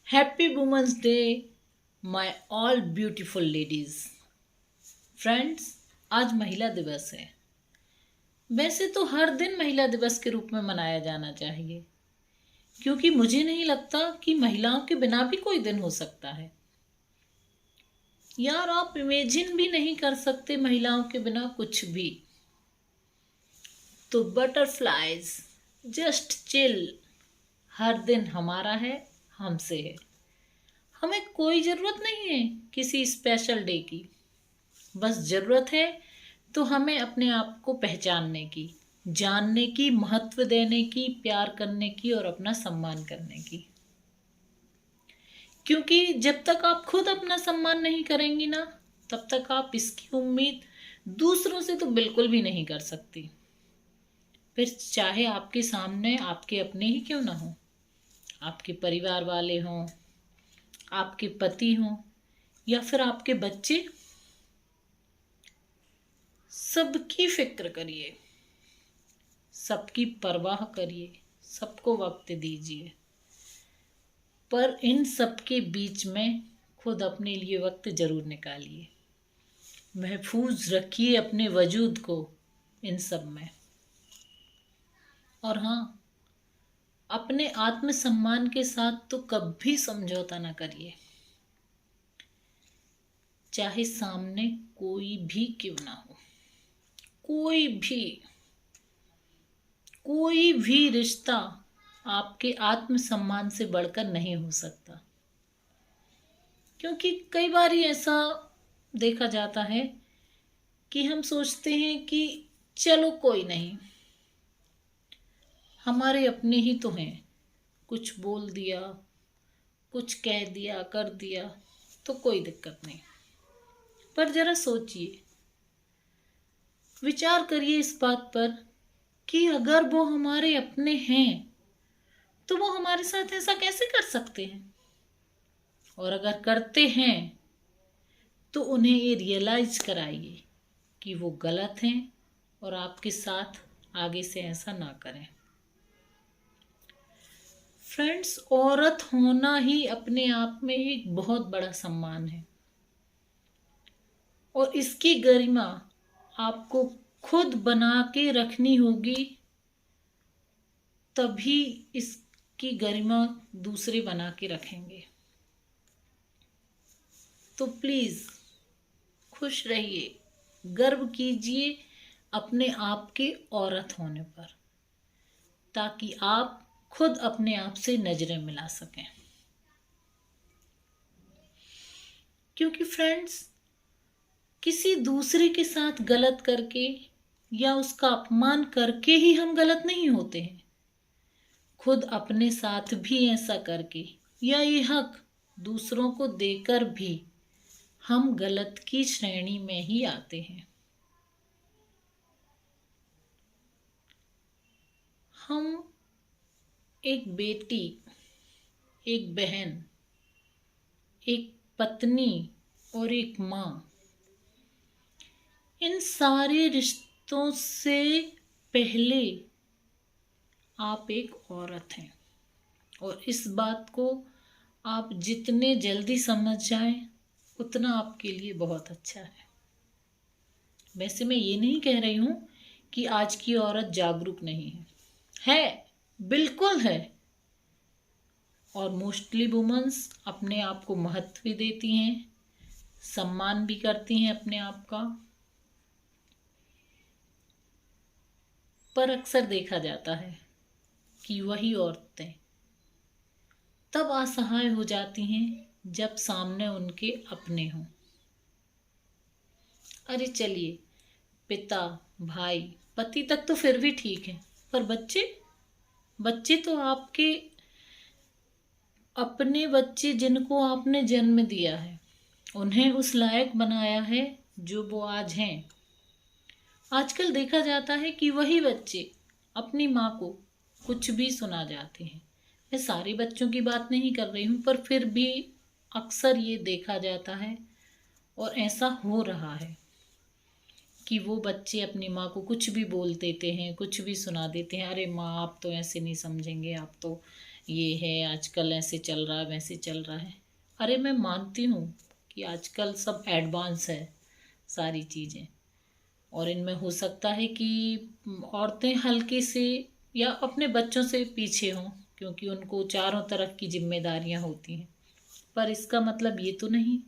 Happy women's day my all beautiful ladies. Friends, आज महिला दिवस है। वैसे तो हर दिन महिला दिवस के रूप में मनाया जाना चाहिए, क्योंकि मुझे नहीं लगता कि महिलाओं के बिना भी कोई दिन हो सकता है। यार, आप इमेजिन भी नहीं कर सकते महिलाओं के बिना कुछ भी। तो बटरफ्लाइज जस्ट चिल, हर दिन हमारा है, हमसे है। हमें कोई ज़रूरत नहीं है किसी स्पेशल डे की। बस ज़रूरत है तो हमें अपने आप को पहचानने की, जानने की, महत्व देने की, प्यार करने की और अपना सम्मान करने की। क्योंकि जब तक आप खुद अपना सम्मान नहीं करेंगी ना, तब तक आप इसकी उम्मीद दूसरों से तो बिल्कुल भी नहीं कर सकती। फिर चाहे आपके सामने आपके अपने ही क्यों ना हो, आपके परिवार वाले हों, आपके पति हों या फिर आपके बच्चे, सबकी फिक्र करिए, सबकी परवाह करिए, सबको वक्त दीजिए। पर इन सबके बीच में खुद अपने लिए वक्त जरूर निकालिए। महफूज रखिए अपने वजूद को इन सब में। और हाँ, अपने आत्मसम्मान के साथ तो कभी समझौता ना करिए, चाहे सामने कोई भी क्यों ना हो। कोई भी रिश्ता आपके आत्मसम्मान से बढ़कर नहीं हो सकता। क्योंकि कई बार ऐसा देखा जाता है कि हम सोचते हैं कि चलो कोई नहीं, हमारे अपने ही तो हैं, कुछ बोल दिया, कुछ कह दिया, कर दिया तो कोई दिक्कत नहीं। पर जरा सोचिए, विचार करिए इस बात पर कि अगर वो हमारे अपने हैं तो वो हमारे साथ ऐसा कैसे कर सकते हैं, और अगर करते हैं तो उन्हें ये रियलाइज कराइए कि वो गलत हैं और आपके साथ आगे से ऐसा ना करें। फ्रेंड्स, औरत होना ही अपने आप में एक बहुत बड़ा सम्मान है और इसकी गरिमा आपको खुद बना के रखनी होगी, तभी इसकी गरिमा दूसरे बना के रखेंगे। तो प्लीज खुश रहिए, गर्व कीजिए अपने आप के औरत होने पर, ताकि आप खुद अपने आप से नजरें मिला सकें। क्योंकि फ्रेंड्स, किसी दूसरे के साथ गलत करके या उसका अपमान करके ही हम गलत नहीं होते हैं। खुद अपने साथ भी ऐसा करके या ये हक दूसरों को देकर भी हम गलत की श्रेणी में ही आते हैं। हम एक बेटी, एक बहन, एक पत्नी और एक माँ, इन सारे रिश्तों से पहले आप एक औरत हैं। और इस बात को आप जितने जल्दी समझ जाएं उतना आपके लिए बहुत अच्छा है। वैसे मैं ये नहीं कह रही हूँ कि आज की औरत जागरूक नहीं है, बिल्कुल है। और मोस्टली वुमेन्स अपने आप को महत्व भी देती हैं, सम्मान भी करती हैं अपने आप का। पर अक्सर देखा जाता है कि वही औरतें तब असहाय हो जाती हैं जब सामने उनके अपने हों। अरे चलिए, पिता, भाई, पति तक तो फिर भी ठीक है, पर बच्चे बच्चे तो आपके अपने बच्चे, जिनको आपने जन्म दिया है, उन्हें उस लायक बनाया है जो वो आज हैं। आजकल देखा जाता है कि वही बच्चे अपनी माँ को कुछ भी सुना जाते हैं। मैं सारे बच्चों की बात नहीं कर रही हूँ, पर फिर भी अक्सर ये देखा जाता है और ऐसा हो रहा है कि वो बच्चे अपनी माँ को कुछ भी बोल देते हैं, कुछ भी सुना देते हैं। अरे माँ, आप तो ऐसे नहीं समझेंगे, आप तो ये है, आजकल ऐसे चल रहा है, वैसे चल रहा है। अरे मैं मानती हूँ कि आजकल सब एडवांस है सारी चीज़ें, और इनमें हो सकता है कि औरतें हल्के से या अपने बच्चों से पीछे हों, क्योंकि उनको चारों तरफ की जिम्मेदारियां होती हैं। पर इसका मतलब ये तो नहीं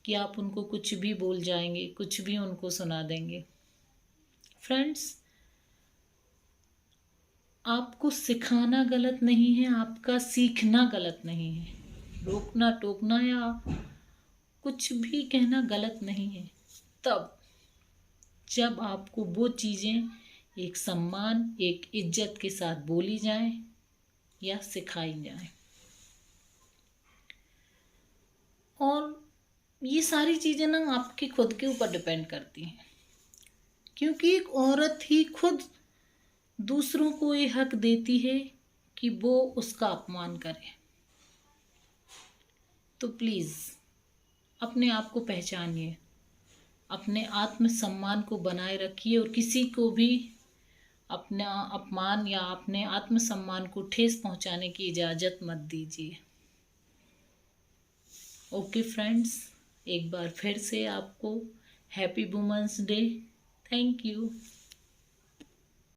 कि आप उनको कुछ भी बोल जाएंगे, कुछ भी उनको सुना देंगे। फ्रेंड्स, आपको सिखाना गलत नहीं है, आपका सीखना गलत नहीं है। रोकना टोकना या कुछ भी कहना गलत नहीं है, तब जब आपको वो चीज़ें एक सम्मान, एक इज्जत के साथ बोली जाएं या सिखाई जाएं। और ये सारी चीज़ें ना आपके खुद के ऊपर डिपेंड करती हैं, क्योंकि एक औरत ही खुद दूसरों को ये हक देती है कि वो उसका अपमान करे। तो प्लीज़ अपने आप को पहचानिए, अपने आत्मसम्मान को बनाए रखिए, और किसी को भी अपना अपमान या अपने आत्मसम्मान को ठेस पहुंचाने की इजाज़त मत दीजिए। ओके फ्रेंड्स, एक बार फिर से आपको happy women's day. Thank you.